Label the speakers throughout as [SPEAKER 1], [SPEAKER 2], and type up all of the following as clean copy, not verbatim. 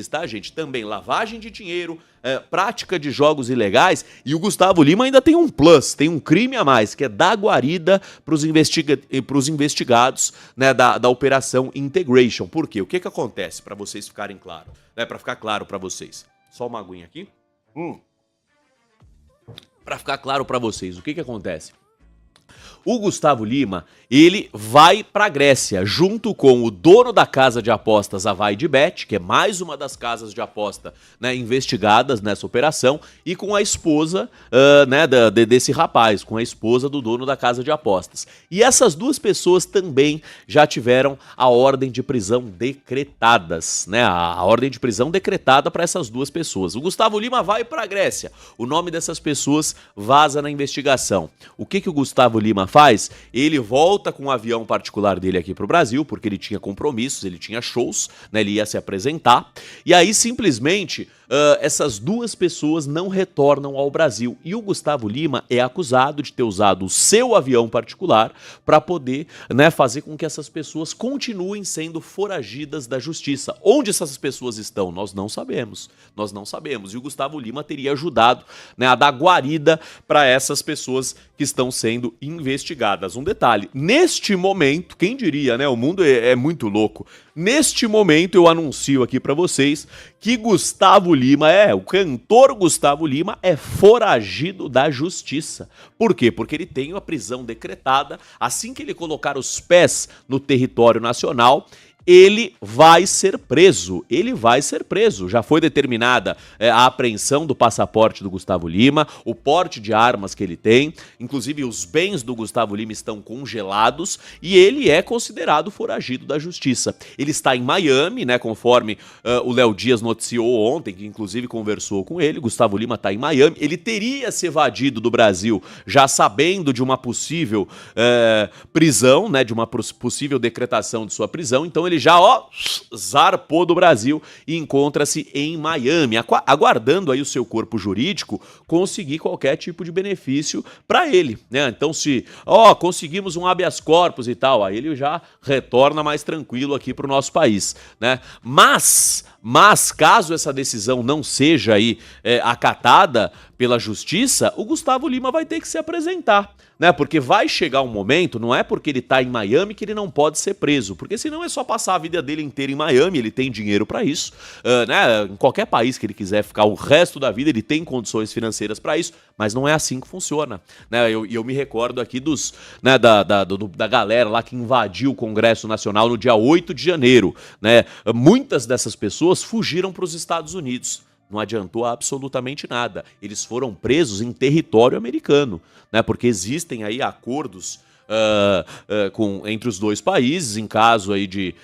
[SPEAKER 1] tá, gente? Também lavagem de dinheiro, prática de jogos ilegais, e o Gustavo Lima ainda tem um plus, tem um crime a mais, que é dar guarida para os investigados, né, da Operação Integration. Por quê? O que acontece, para vocês ficarem claros, né, para ficar claro para vocês? Só uma aguinha aqui. Para ficar claro para vocês, o que acontece? O Gustavo Lima, ele vai para a Grécia, junto com o dono da casa de apostas, a VaideBet, que é mais uma das casas de aposta, né, investigadas nessa operação, e com a esposa né, desse rapaz, com a esposa do dono da casa de apostas. E essas duas pessoas também já tiveram a ordem de prisão decretadas, né, a ordem de prisão decretada para essas duas pessoas. O Gustavo Lima vai para a Grécia, o nome dessas pessoas vaza na investigação. O que o Gustavo Lima faz? Ele volta com um avião particular dele aqui pro Brasil, porque ele tinha compromissos, ele tinha shows, né, ele ia se apresentar, e aí simplesmente essas duas pessoas não retornam ao Brasil, e o Gustavo Lima é acusado de ter usado o seu avião particular para poder, né, fazer com que essas pessoas continuem sendo foragidas da justiça. Onde essas pessoas estão? Nós não sabemos, e o Gustavo Lima teria ajudado, né, a dar guarida para essas pessoas que estão sendo investigadas. Um detalhe, neste momento, quem diria, né, o mundo é muito louco, neste momento eu anuncio aqui para vocês que Gustavo Lima, o cantor Gustavo Lima é foragido da justiça. Por quê? Porque ele tem a prisão decretada. Assim que ele colocar os pés no território nacional, ele vai ser preso, já foi determinada a apreensão do passaporte do Gustavo Lima, o porte de armas que ele tem, inclusive os bens do Gustavo Lima estão congelados e ele é considerado foragido da justiça. Ele está em Miami, né, conforme o Léo Dias noticiou ontem, que inclusive conversou com ele. Gustavo Lima está em Miami, ele teria se evadido do Brasil já sabendo de uma possível prisão, né, de uma possível decretação de sua prisão, então ele já, zarpou do Brasil e encontra-se em Miami, aguardando aí o seu corpo jurídico conseguir qualquer tipo de benefício para ele, né? Então se, conseguimos um habeas corpus e tal, aí ele já retorna mais tranquilo aqui para o nosso país, né? Mas caso essa decisão não seja aí acatada pela justiça, o Gustavo Lima vai ter que se apresentar, né? Porque vai chegar um momento, não é porque ele tá em Miami que ele não pode ser preso, porque senão é só passar a vida dele inteira em Miami, ele tem dinheiro para isso, né? Em qualquer país que ele quiser ficar o resto da vida, ele tem condições financeiras para isso, mas não é assim que funciona, né? Eu me recordo aqui da galera lá que invadiu o Congresso Nacional no dia 8 de janeiro, né? Muitas dessas pessoas fugiram para os Estados Unidos. Não adiantou absolutamente nada. Eles foram presos em território americano, né? Porque existem aí acordos entre os dois países, em caso aí de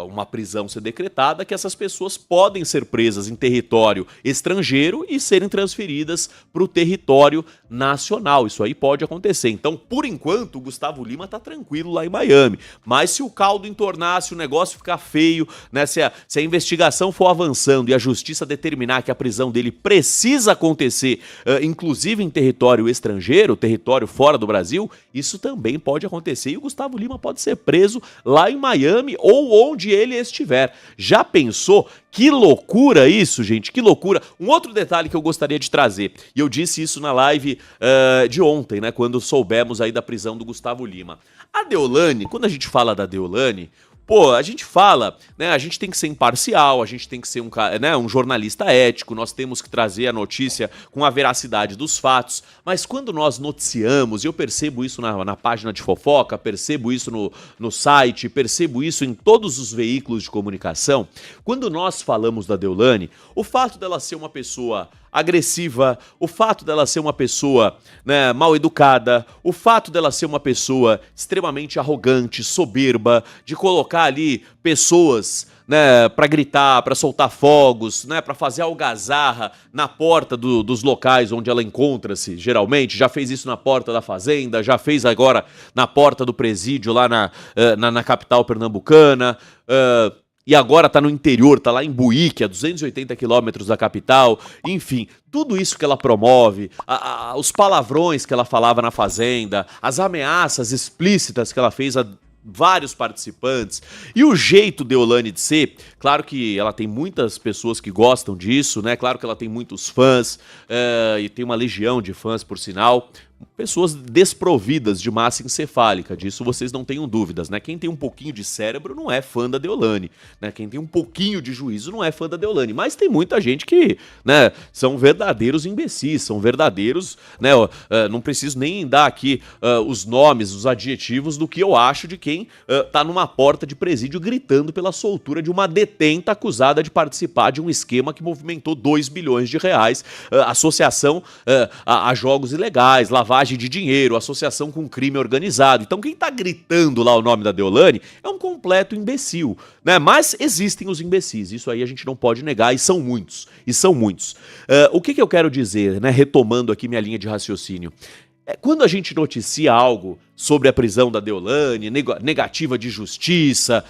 [SPEAKER 1] uma prisão ser decretada, que essas pessoas podem ser presas em território estrangeiro e serem transferidas para o território nacional. Isso aí pode acontecer. Então, por enquanto, o Gustavo Lima tá tranquilo lá em Miami. Mas se o caldo entornar, se o negócio ficar feio, né, se a investigação for avançando e a justiça determinar que a prisão dele precisa acontecer, inclusive em território estrangeiro, território fora do Brasil, isso também pode acontecer e o Gustavo Lima pode ser preso lá em Miami ou onde ele estiver. Já pensou? Que loucura isso, gente, que loucura. Um outro detalhe que eu gostaria de trazer, e eu disse isso na live de ontem, né, quando soubemos aí da prisão do Gustavo Lima. A Deolane, quando a gente fala da Deolane, a gente fala, né, a gente tem que ser imparcial, a gente tem que ser um jornalista ético, nós temos que trazer a notícia com a veracidade dos fatos, mas quando nós noticiamos, e eu percebo isso na página de fofoca, percebo isso no site, percebo isso em todos os veículos de comunicação, quando nós falamos da Deolane, o fato dela ser uma pessoa agressiva, o fato dela ser uma pessoa, né, mal educada, o fato dela ser uma pessoa extremamente arrogante, soberba, de colocar ali pessoas, né, para gritar, para soltar fogos, né, para fazer algazarra na porta dos locais onde ela encontra-se, geralmente, já fez isso na porta da fazenda, já fez agora na porta do presídio lá na capital pernambucana, e agora tá no interior, tá lá em Buíque, a 280 quilômetros da capital, enfim, tudo isso que ela promove, os palavrões que ela falava na fazenda, as ameaças explícitas que ela fez vários participantes. E o jeito Deolane de ser, claro que ela tem muitas pessoas que gostam disso, né? Claro que ela tem muitos fãs, e tem uma legião de fãs, por sinal. Pessoas desprovidas de massa encefálica, disso vocês não tenham dúvidas, né? Quem tem um pouquinho de cérebro não é fã da Deolane, né? Quem tem um pouquinho de juízo não é fã da Deolane, mas tem muita gente que, né, são verdadeiros imbecis, são verdadeiros, né? Não preciso nem dar aqui os nomes, os adjetivos do que eu acho de quem tá numa porta de presídio gritando pela soltura de uma detenta acusada de participar de um esquema que movimentou 2 bilhões de reais, associação a jogos ilegais, lavagem de dinheiro, associação com crime organizado. Então quem tá gritando lá o nome da Deolane é um completo imbecil, né? Mas existem os imbecis, isso aí a gente não pode negar, e são muitos, o que eu quero dizer, né, retomando aqui minha linha de raciocínio, quando a gente noticia algo sobre a prisão da Deolane, negativa de justiça,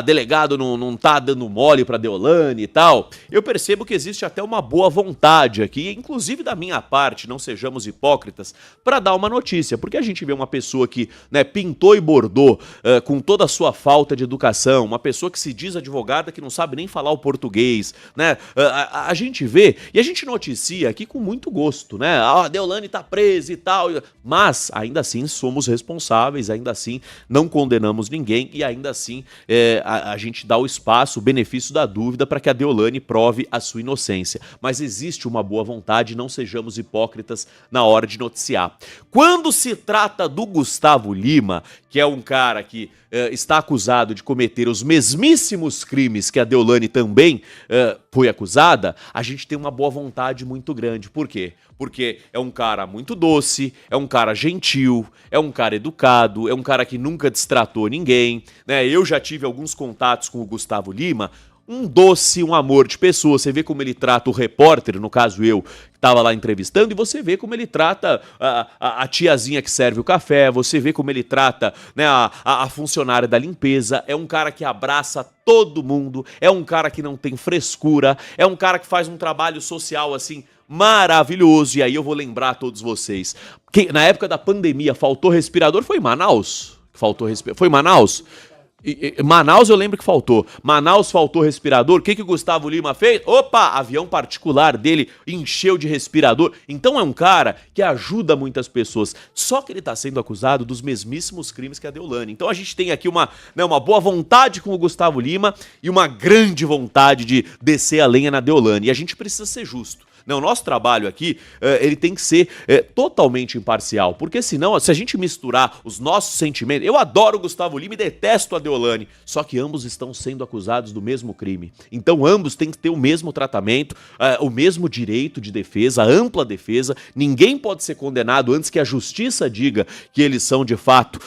[SPEAKER 1] delegado não tá dando mole pra Deolane e tal, eu percebo que existe até uma boa vontade aqui, inclusive da minha parte, não sejamos hipócritas, pra dar uma notícia, porque a gente vê uma pessoa que, né, pintou e bordou com toda a sua falta de educação, uma pessoa que se diz advogada que não sabe nem falar o português, né, a gente vê e a gente noticia aqui com muito gosto, né, a Deolane tá presa e tal, mas ainda assim somos responsáveis, ainda assim não condenamos ninguém e ainda assim a gente dá o espaço, o benefício da dúvida para que a Deolane prove a sua inocência. Mas existe uma boa vontade, não sejamos hipócritas na hora de noticiar. Quando se trata do Gustavo Lima, que é um cara que está acusado de cometer os mesmíssimos crimes que a Deolane também foi acusada, a gente tem uma boa vontade muito grande. Por quê? Porque é um cara muito doce, é um cara gentil, é um cara educado, é um cara que nunca destratou ninguém, né? Eu já tive alguns contatos com o Gustavo Lima, um doce, um amor de pessoa. Você vê como ele trata o repórter, no caso eu, que estava lá entrevistando, e você vê como ele trata a tiazinha que serve o café, você vê como ele trata, né, a funcionária da limpeza. É um cara que abraça todo mundo, é um cara que não tem frescura, é um cara que faz um trabalho social assim maravilhoso. E aí eu vou lembrar a todos vocês que na época da pandemia faltou respirador, foi em Manaus? Foi em Manaus? Manaus eu lembro que faltou. Manaus faltou respirador. O que o Gustavo Lima fez? Opa, avião particular dele encheu de respirador. Então é um cara que ajuda muitas pessoas. Só que ele está sendo acusado dos mesmíssimos crimes que a Deolane. Então a gente tem aqui uma boa vontade com o Gustavo Lima e uma grande vontade de descer a lenha na Deolane. E a gente precisa ser justo. O nosso trabalho aqui, ele tem que ser totalmente imparcial, porque senão, se a gente misturar os nossos sentimentos... Eu adoro o Gustavo Lima e detesto a Deolane, só que ambos estão sendo acusados do mesmo crime. Então ambos têm que ter o mesmo tratamento, o mesmo direito de defesa, ampla defesa. Ninguém pode ser condenado antes que a justiça diga que eles são de fato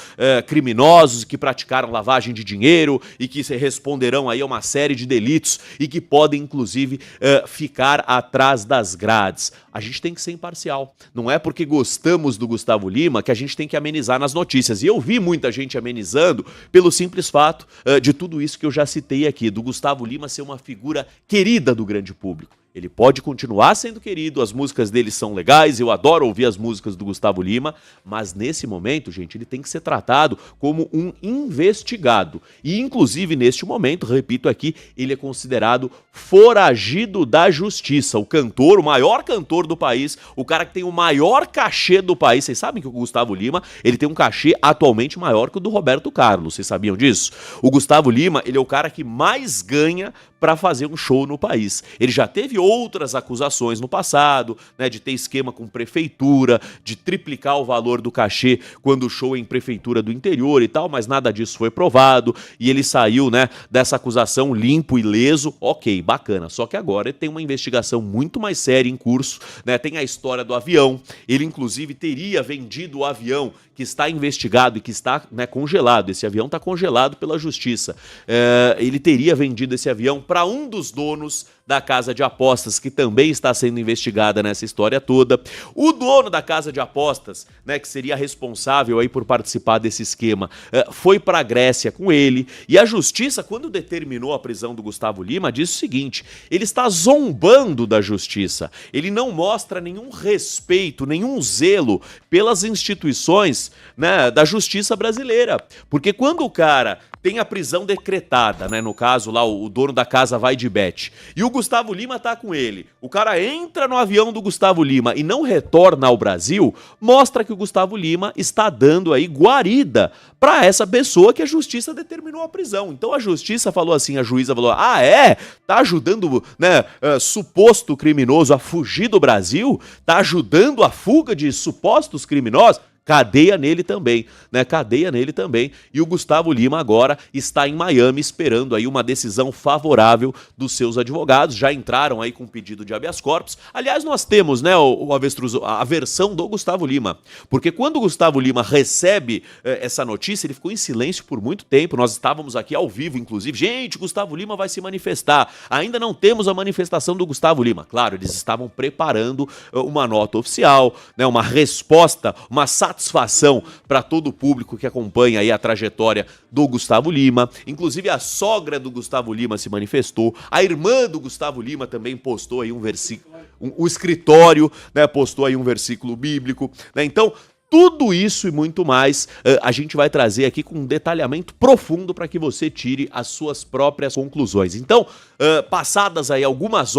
[SPEAKER 1] criminosos, que praticaram lavagem de dinheiro e que responderão aí a uma série de delitos e que podem inclusive ficar atrás das grades. A gente tem que ser imparcial. Não é porque gostamos do Gustavo Lima que a gente tem que amenizar nas notícias. E eu vi muita gente amenizando pelo simples fato de tudo isso que eu já citei aqui, do Gustavo Lima ser uma figura querida do grande público. Ele pode continuar sendo querido, as músicas dele são legais, eu adoro ouvir as músicas do Gustavo Lima, mas nesse momento, gente, ele tem que ser tratado como um investigado. E, inclusive, neste momento, repito aqui, ele é considerado foragido da justiça. O cantor, o maior cantor do país, o cara que tem o maior cachê do país. Vocês sabem que o Gustavo Lima, ele tem um cachê atualmente maior que o do Roberto Carlos. Vocês sabiam disso? O Gustavo Lima, ele é o cara que mais ganha para fazer um show no país. Ele já teve outras acusações no passado, né, de ter esquema com prefeitura, de triplicar o valor do cachê quando o show é em prefeitura do interior e tal, mas nada disso foi provado e ele saiu, né, dessa acusação limpo e leso. Ok, bacana. Só que agora ele tem uma investigação muito mais séria em curso, né? Tem a história do avião. Ele inclusive teria vendido o avião que está investigado e que está, né, congelado. Esse avião está congelado pela justiça. Ele teria vendido esse avião para um dos donos da casa de apostas, que também está sendo investigada nessa história toda. O dono da casa de apostas, né, que seria responsável aí por participar desse esquema, foi para a Grécia com ele, e a justiça, quando determinou a prisão do Gustavo Lima, disse o seguinte: ele está zombando da justiça, ele não mostra nenhum respeito, nenhum zelo pelas instituições decisões, né, da justiça brasileira. Porque quando o cara tem a prisão decretada, né, no caso lá o dono da casa vai de bet, e o Gustavo Lima tá com ele, o cara entra no avião do Gustavo Lima e não retorna ao Brasil, mostra que o Gustavo Lima está dando aí guarida para essa pessoa que a justiça determinou a prisão. Então a justiça falou assim, a juíza falou, tá ajudando, né, suposto criminoso a fugir do Brasil? Tá ajudando a fuga de supostos criminosos? Cadeia nele também, né? Cadeia nele também. E o Gustavo Lima agora está em Miami esperando aí uma decisão favorável dos seus advogados. Já entraram aí com pedido de habeas corpus. Aliás, nós temos, né, a versão do Gustavo Lima. Porque quando o Gustavo Lima recebe essa notícia, ele ficou em silêncio por muito tempo. Nós estávamos aqui ao vivo, inclusive. Gente, Gustavo Lima vai se manifestar. Ainda não temos a manifestação do Gustavo Lima. Claro, eles estavam preparando uma nota oficial, né, uma resposta, uma satisfação para todo o público que acompanha aí a trajetória do Gustavo Lima. Inclusive a sogra do Gustavo Lima se manifestou, a irmã do Gustavo Lima também postou aí um versículo, o escritório, né, postou aí um versículo bíblico, né? Então, tudo isso e muito mais a gente vai trazer aqui com um detalhamento profundo para que você tire as suas próprias conclusões. Então, passadas aí algumas horas